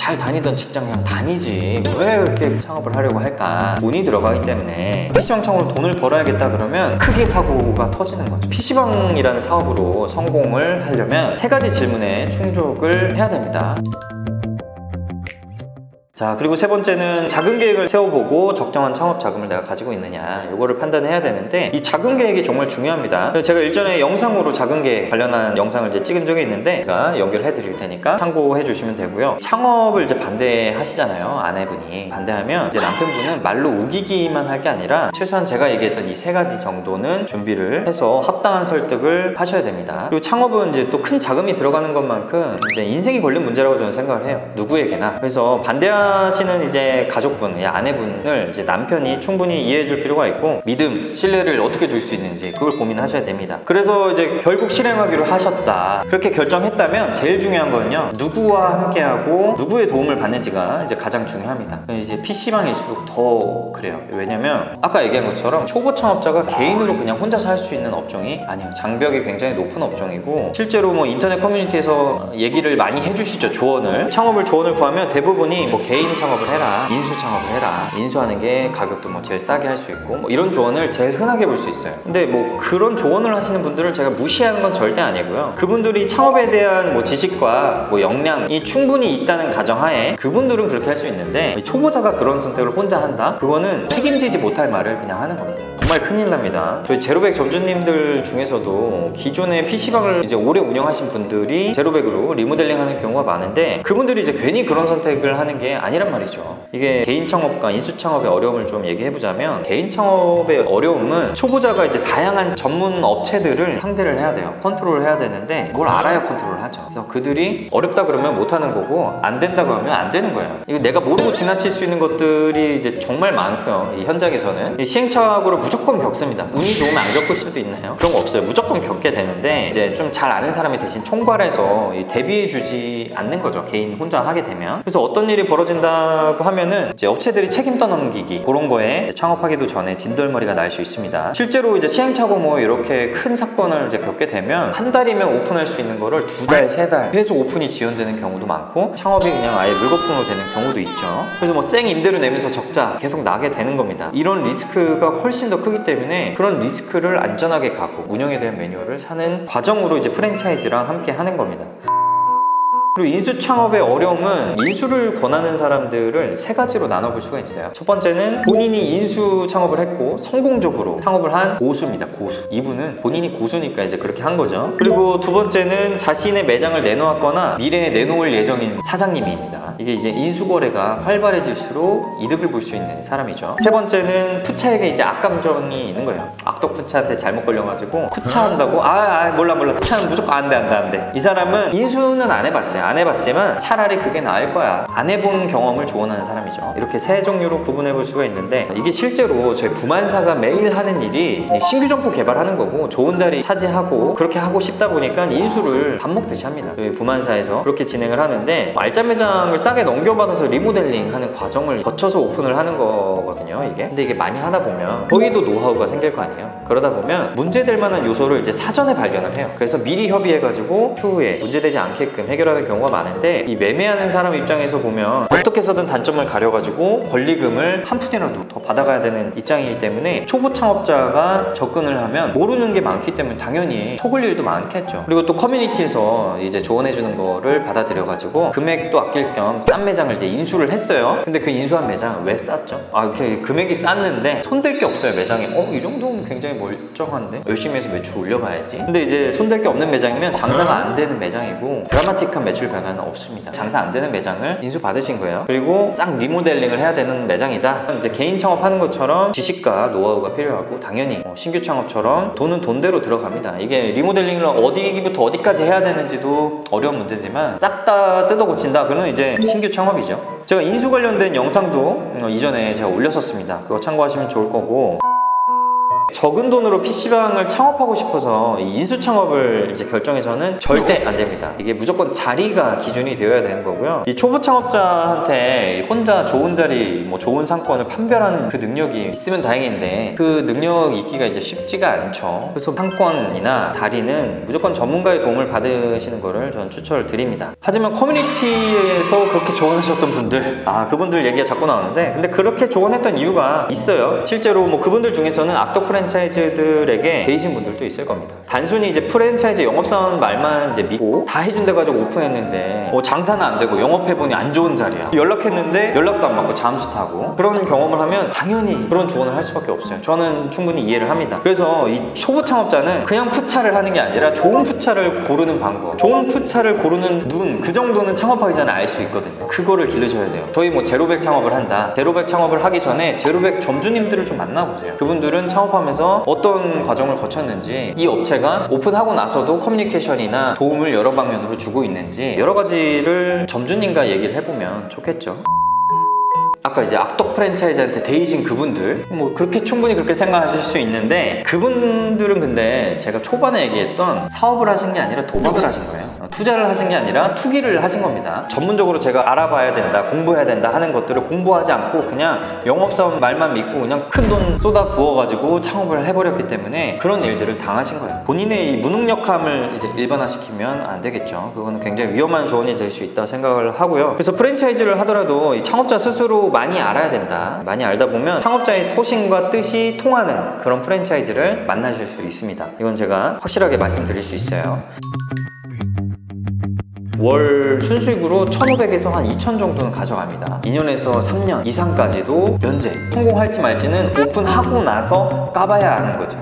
잘 다니던 직장 그냥 다니지 왜 이렇게 창업을 하려고 할까? 돈이 들어가기 때문에 PC방 창업으로 돈을 벌어야겠다 그러면 크게 사고가 터지는 거죠. PC방이라는 사업으로 성공을 하려면 세 가지 질문에 충족을 해야 됩니다. 자, 그리고 세 번째는 자금 계획을 세워보고 적정한 창업 자금을 내가 가지고 있느냐 이거를 판단해야 되는데, 이 자금 계획이 정말 중요합니다. 제가 일전에 영상으로 자금 계획 관련한 영상을 이제 찍은 적이 있는데 제가 연결해 드릴 테니까 참고해 주시면 되고요. 창업을 이제 반대하시잖아요. 아내분이 반대하면 이제 남편분은 말로 우기기만 할 게 아니라 최소한 제가 얘기했던 이 세 가지 정도는 준비를 해서 합당한 설득을 하셔야 됩니다. 그리고 창업은 이제 또 큰 자금이 들어가는 것만큼 이제 인생이 걸린 문제라고 저는 생각을 해요. 누구에게나. 그래서 반대하시는 이제 가족분, 아내분을 이제 남편이 충분히 이해해 줄 필요가 있고, 믿음, 신뢰를 어떻게 줄 수 있는지 그걸 고민하셔야 됩니다. 그래서 이제 결국 실행하기로 하셨다. 그렇게 결정했다면 제일 중요한 거는요, 누구와 함께하고 누구의 도움을 받는지가 이제 가장 중요합니다. 이제 PC방일수록 더 그래요. 왜냐면 아까 얘기한 것처럼 초보 창업자가 개인으로 그냥 혼자서 할 수 있는 업종이 아니에요. 장벽이 굉장히 높은 업종이고, 실제로 뭐 인터넷 커뮤니티에서 얘기를 많이 해주시죠. 조언을. 창업을 조언을 구하면 대부분이 뭐 개인 창업을 해라, 인수 창업을 해라, 인수하는 게 가격도 뭐 제일 싸게 할 수 있고, 뭐 이런 조언을 제일 흔하게 볼 수 있어요. 근데 뭐 그런 조언을 하시는 분들을 제가 무시하는 건 절대 아니고요. 그분들이 창업에 대한 뭐 지식과 뭐 역량이 충분히 있다는 가정하에 그분들은 그렇게 할 수 있는데, 초보자가 그런 선택을 혼자 한다? 그거는 책임지지 못할 말을 그냥 하는 겁니다. 정말 큰일 납니다. 저희 제로백 점주님들 중에서도 기존에 PC방을 이제 오래 운영하신 분들이 제로백으로 리모델링 하는 경우가 많은데, 그분들이 이제 괜히 그런 선택을 하는 게 아니란 말이죠. 이게 개인 창업과 인수 창업의 어려움을 좀 얘기해보자면, 개인 창업의 어려움은 초보자가 이제 다양한 전문 업체들을 상대를 해야 돼요. 컨트롤을 해야 되는데 뭘 알아야 컨트롤을 하죠. 그래서 그들이 어렵다 그러면 못하는 거고, 안 된다고 하면 안 되는 거예요. 이거 내가 모르고 지나칠 수 있는 것들이 이제 정말 많고요. 이 현장에서는 이 시행착오를 무조건 겪습니다. 운이 좋으면 안 겪을 수도 있나요? 그런 거 없어요. 무조건 겪게 되는데, 이제 좀 잘 아는 사람이 대신 총괄해서 대비해 주지 않는 거죠. 개인 혼자 하게 되면. 그래서 어떤 일이 벌어진다고 하면은 이제 업체들이 책임 떠넘기기, 그런 거에 창업하기도 전에 진돌머리가 날 수 있습니다. 실제로 이제 시행착오 뭐 이렇게 큰 사건을 이제 겪게 되면 한 달이면 오픈할 수 있는 거를 두 달, 세 달 계속 오픈이 지연되는 경우도 많고, 창업이 그냥 아예 물거품으로 되는 경우도 있죠. 그래서 뭐 생 임대료 내면서 적자 계속 나게 되는 겁니다. 이런 리스크가 훨씬 더 크기 때문에 그런 리스크를 안전하게 가고 운영에 대한 매뉴얼을 사는 과정으로 이제 프랜차이즈랑 함께 하는 겁니다. 그리고 인수 창업의 어려움은, 인수를 권하는 사람들을 세 가지로 나눠볼 수가 있어요. 첫 번째는 본인이 인수 창업을 했고 성공적으로 창업을 한 고수입니다. 고수. 이분은 본인이 고수니까 이제 그렇게 한 거죠. 그리고 두 번째는 자신의 매장을 내놓았거나 미래에 내놓을 예정인 사장님입니다. 이게 이제 인수거래가 활발해질수록 이득을 볼 수 있는 사람이죠. 세 번째는 푸차에게 이제 악감정이 있는 거예요. 악덕 푸차한테 잘못 걸려가지고 푸차한다고 몰라 푸차는 무조건 안돼. 이 사람은 인수는 안 해봤어요. 안 해봤지만 차라리 그게 나을 거야. 안 해본 경험을 조언하는 사람이죠. 이렇게 세 종류로 구분해 볼 수가 있는데, 이게 실제로 저희 부만사가 매일 하는 일이 신규 점포 개발하는 거고, 좋은 자리 차지하고 그렇게 하고 싶다 보니까 인수를 밥 먹듯이 합니다. 저희 부만사에서 그렇게 진행을 하는데, 알짜 매장을 싸게 넘겨받아서 리모델링 하는 과정을 거쳐서 오픈을 하는 거거든요, 이게. 근데 이게 많이 하다 보면 저희도 노하우가 생길 거 아니에요. 그러다 보면 문제될 만한 요소를 이제 사전에 발견을 해요. 그래서 미리 협의해가지고 추후에 문제되지 않게끔 해결하는 경우가 많은데, 이 매매하는 사람 입장에서 보면 어떻게 해서든 단점을 가려가지고 권리금을 한 푼이라도 더 받아가야 되는 입장이기 때문에, 초보 창업자가 접근을 하면 모르는 게 많기 때문에 당연히 속을 일도 많겠죠. 그리고 또 커뮤니티에서 이제 조언해주는 거를 받아들여가지고 금액도 아낄 겸 싼 매장을 이제 인수를 했어요. 근데 그 인수한 매장 왜 쌌죠? 이렇게 금액이 쌌는데 손댈 게 없어요. 매장에 이 정도면 굉장히 멀쩡한데 열심히 해서 매출 올려봐야지. 근데 이제 손댈 게 없는 매장이면 장사가 안 되는 매장이고 드라마틱한 매출 변화는 없습니다. 장사 안 되는 매장을 인수 받으신 거예요. 그리고 싹 리모델링을 해야 되는 매장이다. 이제 개인 창업하는 것처럼 지식과 노하우가 필요하고, 당연히 신규 창업처럼 돈은 돈대로 들어갑니다. 이게 리모델링을 어디부터 어디까지 해야 되는지도 어려운 문제지만, 싹 다 뜯어 고친다 그러면 이제 신규 창업이죠. 제가 인수 관련된 영상도 이전에 제가 올렸었습니다. 그거 참고하시면 좋을 거고, 적은 돈으로 PC방을 창업하고 싶어서 이 인수 창업을 이제 결정해서는 절대 안 됩니다. 이게 무조건 자리가 기준이 되어야 되는 거고요. 이 초보 창업자한테 혼자 좋은 자리, 뭐 좋은 상권을 판별하는 그 능력이 있으면 다행인데 그 능력이 있기가 이제 쉽지가 않죠. 그래서 상권이나 자리는 무조건 전문가의 도움을 받으시는 거를 저는 추천을 드립니다. 하지만 커뮤니티에서 그렇게 조언하셨던 분들, 그분들 얘기가 자꾸 나오는데, 근데 그렇게 조언했던 이유가 있어요. 실제로 뭐 그분들 중에서는 악덕 프랜차이즈들에게 계신 분들도 있을 겁니다. 단순히 이제 프랜차이즈 영업사원 말만 이제 믿고 다 해준다 가지고 오픈했는데 뭐 장사는 안 되고 영업해보니 안 좋은 자리야. 연락했는데 연락도 안 받고 잠수 타고, 그런 경험을 하면 당연히 그런 조언을 할 수밖에 없어요. 저는 충분히 이해를 합니다. 그래서 이 초보 창업자는 그냥 푸차를 하는 게 아니라 좋은 푸차를 고르는 방법, 좋은 푸차를 고르는 눈, 그 정도는 창업하기 전에 알 수 있거든요. 그거를 기르셔야 돼요. 저희 뭐 제로백 창업을 한다. 제로백 창업을 하기 전에 제로백 점주님들을 좀 만나보세요. 그분들은 창업하면서 어떤 과정을 거쳤는지, 이 업체가 오픈하고 나서도 커뮤니케이션이나 도움을 여러 방면으로 주고 있는지, 여러 가지를 점주님과 얘기를 해보면 좋겠죠. 아까 이제 악덕 프랜차이즈한테 데이신 그분들, 뭐 그렇게 충분히 그렇게 생각하실 수 있는데, 그분들은 근데 제가 초반에 얘기했던 사업을 하신 게 아니라 도박을 하신 거예요. 투자를 하신 게 아니라 투기를 하신 겁니다. 전문적으로 제가 알아봐야 된다, 공부해야 된다 하는 것들을 공부하지 않고 그냥 영업사원 말만 믿고 그냥 큰 돈 쏟아 부어가지고 창업을 해버렸기 때문에 그런 일들을 당하신 거예요. 본인의 이 무능력함을 이제 일반화시키면 안 되겠죠. 그거는 굉장히 위험한 조언이 될 수 있다 생각을 하고요. 그래서 프랜차이즈를 하더라도 이 창업자 스스로 많이 알아야 된다. 많이 알다 보면 창업자의 소신과 뜻이 통하는 그런 프랜차이즈를 만나실 수 있습니다. 이건 제가 확실하게 말씀드릴 수 있어요. 월 순수익으로 1,500에서 한 2,000 정도는 가져갑니다. 2년에서 3년 이상까지도 면제. 성공할지 말지는 오픈하고 나서 까봐야 아는 거죠.